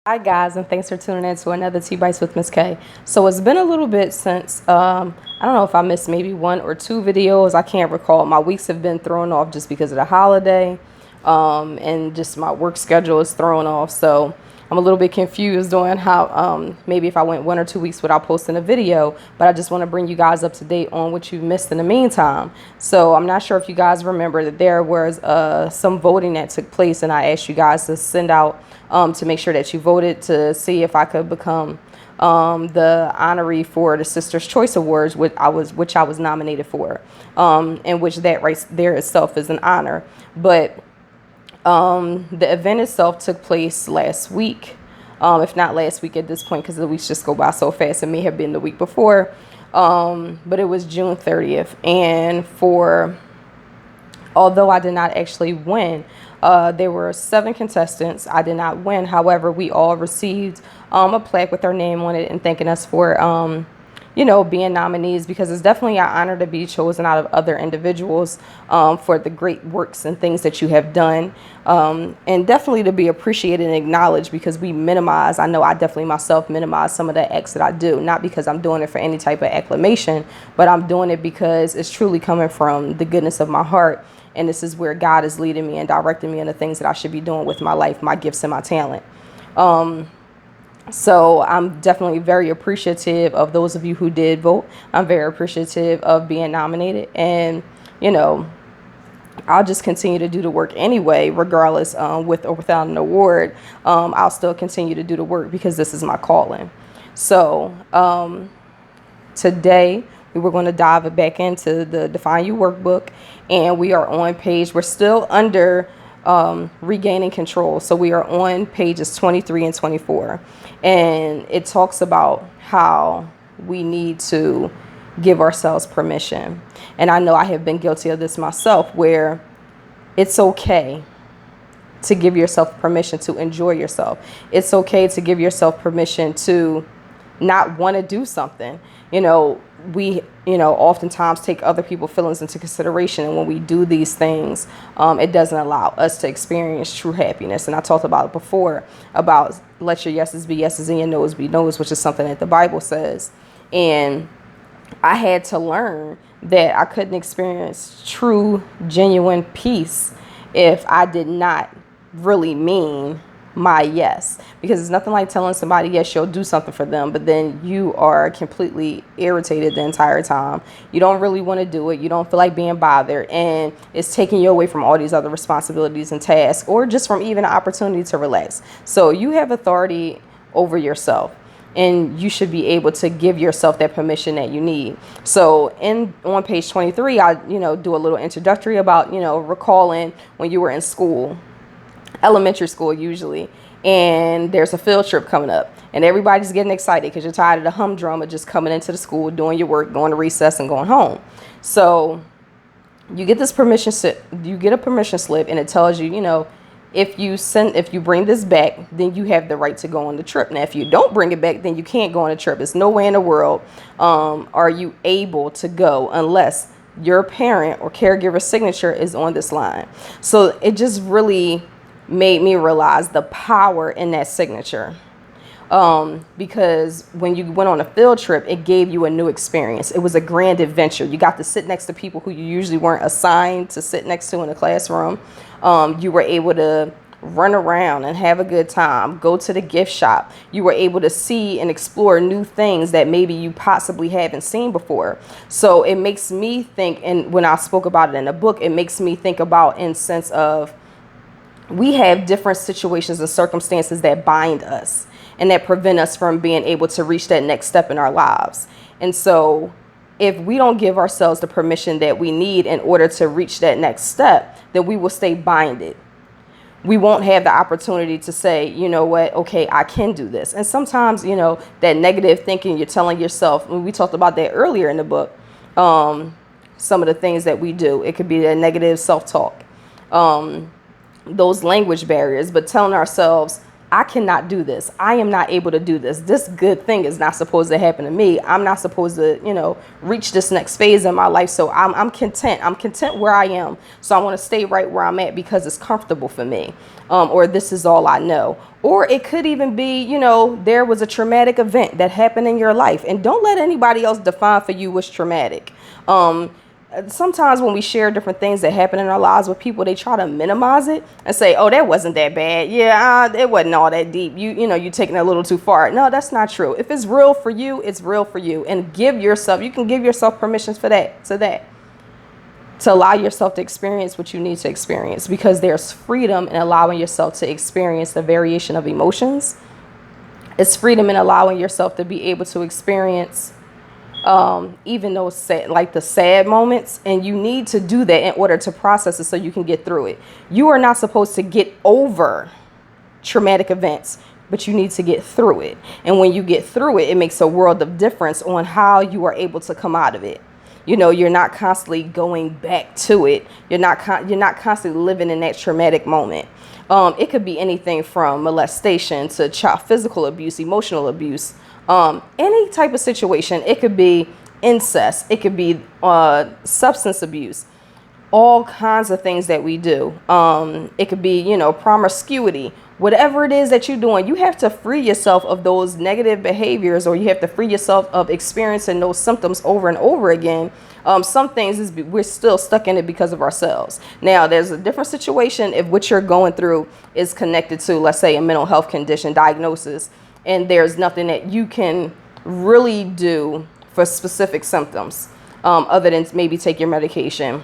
Hi guys, and thanks for tuning in to another Tea Bites with Miss K. So it's been a little bit since I don't know if I missed maybe one or two videos. I can't recall. My weeks have been thrown off just because of the holiday, and just my work schedule is thrown off. So I'm a little bit confused on how maybe if I went 1 or 2 weeks without posting a video, but I just want to bring you guys up to date on what you've missed in the meantime. So I'm not sure if you guys remember that there was some voting that took place, and I asked you guys to send out to make sure that you voted to see if I could become the honoree for the Sisters Choice Awards, which I was nominated for, and which that right there itself is an honor. But the event itself took place last week, if not last week at this point, because the weeks just go by so fast. It may have been the week before, but it was June 30th, and although I did not actually win, there were 7 contestants. I did not win. However, we all received a plaque with our name on it and thanking us for, being nominees, because it's definitely an honor to be chosen out of other individuals for the great works and things that you have done, and definitely to be appreciated and acknowledged, because I know I definitely myself minimize some of the acts that I do, not because I'm doing it for any type of acclamation, but I'm doing it because it's truly coming from the goodness of my heart. And this is where God is leading me and directing me in the things that I should be doing with my life, my gifts and my talent. So I'm definitely very appreciative of those of you who did vote. I'm very appreciative of being nominated. And, I'll just continue to do the work anyway, regardless, with or without an award. I'll still continue to do the work because this is my calling. So today we were going to dive back into the Define You workbook, and we are on we're still under regaining control. So we are on pages 23 and 24, and it talks about how we need to give ourselves permission. And I know I have been guilty of this myself, where it's okay to give yourself permission to enjoy yourself. It's okay to give yourself permission to not want to do something. We oftentimes take other people's feelings into consideration, and when we do these things, it doesn't allow us to experience true happiness. And I talked about it before, about let your yeses be yeses and your noes be noes, which is something that the Bible says. And I had to learn that I couldn't experience true, genuine peace if I did not really mean my yes, because it's nothing like telling somebody yes, you'll do something for them, but then you are completely irritated the entire time. You don't really want to do it. You don't feel like being bothered, and it's taking you away from all these other responsibilities and tasks, or just from even an opportunity to relax. So you have authority over yourself, and you should be able to give yourself that permission that you need. So on page 23, I do a little introductory about recalling when you were in school, elementary school usually, and there's a field trip coming up, and everybody's getting excited because you're tired of the humdrum of just coming into the school, doing your work, going to recess, and going home. So you get this permission slip. You get a permission slip, and it tells you, if you bring this back, then you have the right to go on the trip. Now, if you don't bring it back, then you can't go on a trip. It's no way in the world are you able to go unless your parent or caregiver signature is on this line. So it just really made me realize the power in that signature. Because when you went on a field trip, it gave you a new experience. It was a grand adventure. You got to sit next to people who you usually weren't assigned to sit next to in the classroom. You were able to run around and have a good time, go to the gift shop. You were able to see and explore new things that maybe you possibly haven't seen before. So it makes me think, and when I spoke about it in the book, it makes me think about in sense of, we have different situations and circumstances that bind us and that prevent us from being able to reach that next step in our lives. And so if we don't give ourselves the permission that we need in order to reach that next step, then we will stay binded. We won't have the opportunity to say, you know what, okay, I can do this. And sometimes, that negative thinking you're telling yourself, and we talked about that earlier in the book, some of the things that we do, it could be a negative self-talk, those language barriers, but telling ourselves, I cannot do this. I am not able to do this. This good thing is not supposed to happen to me. I'm not supposed to, reach this next phase in my life. So I'm content. I'm content where I am. So I want to stay right where I'm at because it's comfortable for me. Or this is all I know. Or it could even be, there was a traumatic event that happened in your life. And don't let anybody else define for you what's traumatic. Sometimes when we share different things that happen in our lives with people, they try to minimize it and say, oh, that wasn't that bad. Yeah, it wasn't all that deep. You taking it a little too far. No, that's not true. If it's real for you, it's real for you. And you can give yourself permissions for that, to allow yourself to experience what you need to experience, because there's freedom in allowing yourself to experience the variation of emotions. It's freedom in allowing yourself to be able to experience even those the sad moments, and you need to do that in order to process it so you can get through it. You are not supposed to get over traumatic events, but you need to get through it. And when you get through it, it makes a world of difference on how you are able to come out of it. You're not constantly going back to it. You're not constantly living in that traumatic moment. It could be anything from molestation to child physical abuse, emotional abuse. Any type of situation. It could be incest. It could be substance abuse. All kinds of things that we do. It could be, promiscuity. Whatever it is that you're doing, you have to free yourself of those negative behaviors, or you have to free yourself of experiencing those symptoms over and over again. Some things we're still stuck in it because of ourselves. Now, there's a different situation if what you're going through is connected to, let's say, a mental health condition diagnosis, and there's nothing that you can really do for specific symptoms other than maybe take your medication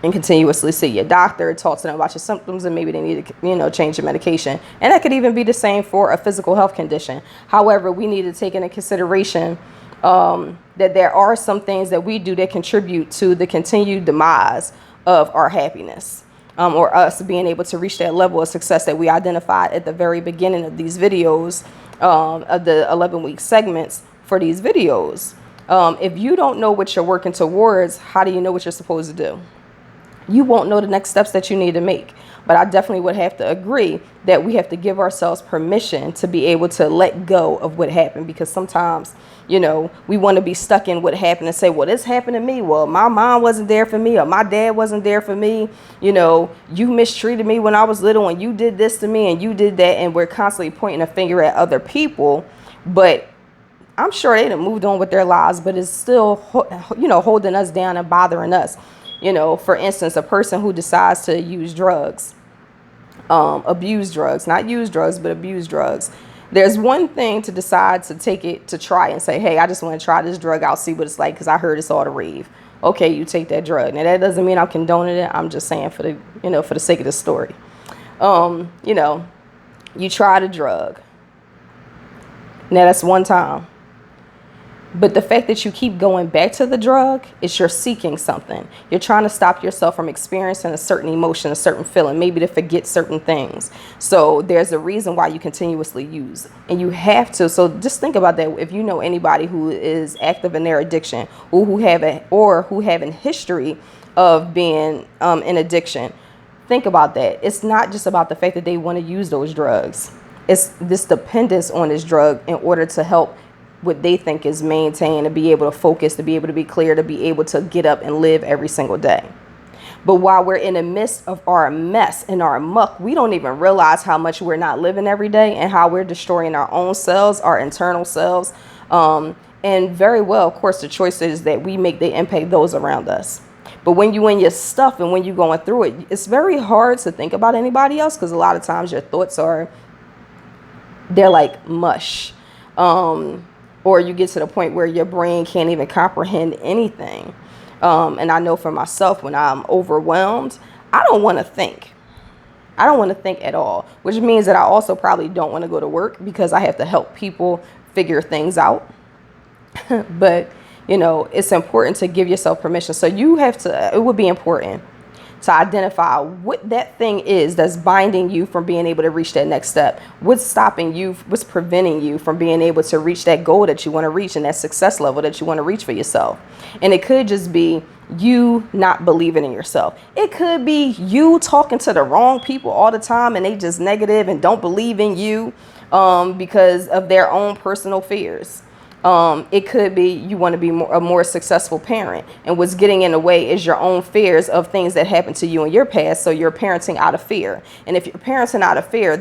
and continuously see your doctor, talk to them about your symptoms, and maybe they need to, change your medication. And that could even be the same for a physical health condition. However, we need to take into consideration that there are some things that we do that contribute to the continued demise of our happiness, or us being able to reach that level of success that we identified at the very beginning of these videos, of the 11-week segments for these videos. If you don't know what you're working towards, how do you know what you're supposed to do? You won't know the next steps that you need to make. But I definitely would have to agree that we have to give ourselves permission to be able to let go of what happened, because sometimes, we want to be stuck in what happened and say, well, this happened to me. Well, my mom wasn't there for me, or my dad wasn't there for me. You mistreated me when I was little, and you did this to me, and you did that. And we're constantly pointing a finger at other people. But I'm sure they done moved on with their lives, but it's still, holding us down and bothering us. For instance, a person who decides to use drugs, abuse drugs, not use drugs, but abuse drugs. There's one thing to decide to take it, to try and say, hey, I just want to try this drug out, see what it's like, because I heard it's all the rave. Okay, you take that drug. Now, that doesn't mean I'm condoning it. I'm just saying for the sake of the story. You try the drug. Now, that's one time. But the fact that you keep going back to the drug is you're seeking something. You're trying to stop yourself from experiencing a certain emotion, a certain feeling, maybe to forget certain things. So there's a reason why you continuously use, and you have to. So just think about that. If you know anybody who is active in their addiction, or who have a history of being in addiction, think about that. It's not just about the fact that they want to use those drugs. It's this dependence on this drug in order to help what they think is maintained, to be able to focus, to be able to be clear, to be able to get up and live every single day. But while we're in the midst of our mess and our muck, we don't even realize how much we're not living every day, and how we're destroying our own selves, our internal selves. And very well, of course, the choices that we make, they impact those around us. But when you in your stuff and when you're going through it, it's very hard to think about anybody else, because a lot of times your thoughts they're like mush. Or you get to the point where your brain can't even comprehend anything. And I know for myself, when I'm overwhelmed, I don't want to think. I don't want to think at all, which means that I also probably don't want to go to work, because I have to help people figure things out. But, it's important to give yourself permission. So it would be important to identify what that thing is that's binding you from being able to reach that next step. What's stopping you, what's preventing you from being able to reach that goal that you want to reach and that success level that you want to reach for yourself. And it could just be you not believing in yourself. It could be you talking to the wrong people all the time and they just negative and don't believe in you because of their own personal fears. It could be you want to be a more successful parent, and what's getting in the way is your own fears of things that happened to you in your past. So you're parenting out of fear. And if you're parenting out of fear,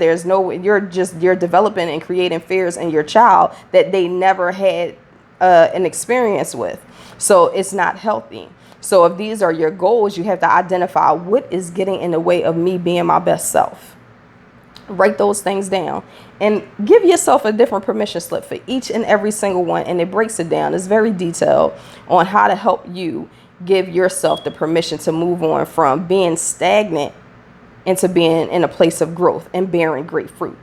you're developing and creating fears in your child that they never had an experience with. So it's not healthy. So if these are your goals, you have to identify what is getting in the way of me being my best self. Write those things down and give yourself a different permission slip for each and every single one. And it breaks it down. It's very detailed on how to help you give yourself the permission to move on from being stagnant into being in a place of growth and bearing great fruit.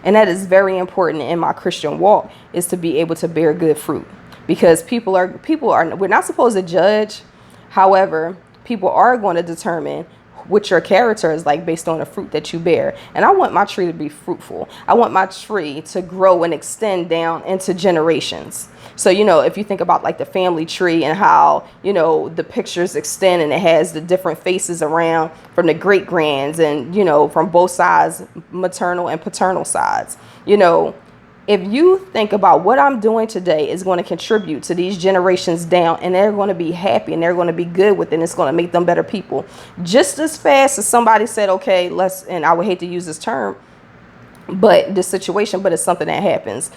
And that is very important in my Christian walk, is to be able to bear good fruit, because we're not supposed to judge. However, people are going to determine what your character is like based on the fruit that you bear. And I want my tree to be fruitful. I want my tree to grow and extend down into generations. So, if you think about like the family tree and how, the pictures extend and it has the different faces around from the great grands and, from both sides, maternal and paternal sides, if you think about what I'm doing today is going to contribute to these generations down, and they're going to be happy and they're going to be good with it, and it's going to make them better people. Just as fast as somebody said, okay, and I would hate to use this term, but it's something that happens,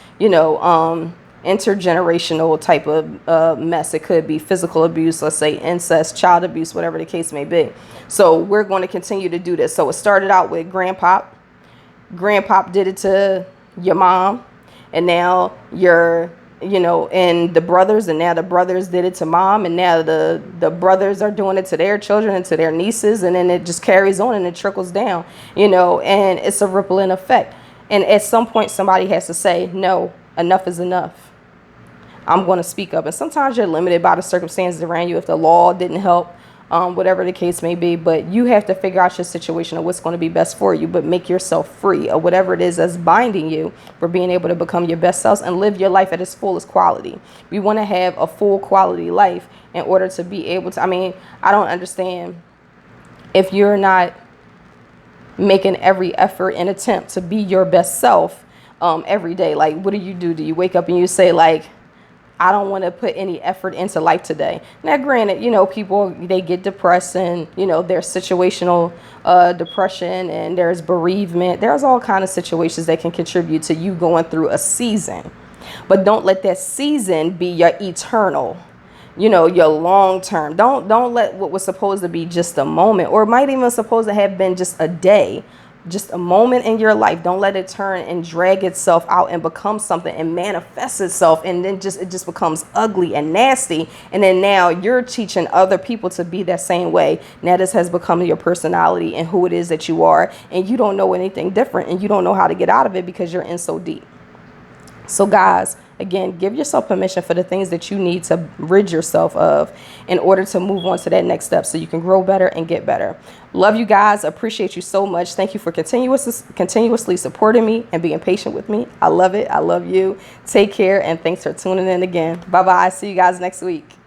intergenerational type of mess. It could be physical abuse, let's say incest, child abuse, whatever the case may be. So we're going to continue to do this. So it started out with grandpop. Grandpop did it to your mom. And now and the brothers, and now the brothers did it to mom, and now the brothers are doing it to their children and to their nieces, and then it just carries on and it trickles down, and it's a rippling effect. And at some point somebody has to say, no, enough is enough. I'm going to speak up. And sometimes you're limited by the circumstances around you if the law didn't help, whatever the case may be, but you have to figure out your situation of what's going to be best for you, but make yourself free of whatever it is that's binding you for being able to become your best selves and live your life at its fullest quality. We want to have a full quality life in order to be able to, I don't understand if you're not making every effort and attempt to be your best self every day. Like, what do? Do you wake up and you say, like, I don't want to put any effort into life today? Now, granted, people, they get depressed, and, there's situational depression, and there's bereavement. There's all kinds of situations that can contribute to you going through a season. But don't let that season be your eternal, your long term. Don't let what was supposed to be just a moment, or might even supposed to have been just a day, just a moment in your life. Don't let it turn and drag itself out and become something and manifest itself, and then it just becomes ugly and nasty. And then now you're teaching other people to be that same way. Now this has become your personality and who it is that you are, and you don't know anything different, and you don't know how to get out of it because you're in so deep. So guys, again, give yourself permission for the things that you need to rid yourself of in order to move on to that next step so you can grow better and get better. Love you guys. Appreciate you so much. Thank you for continuously supporting me and being patient with me. I love it. I love you. Take care, and thanks for tuning in again. Bye-bye. See you guys next week.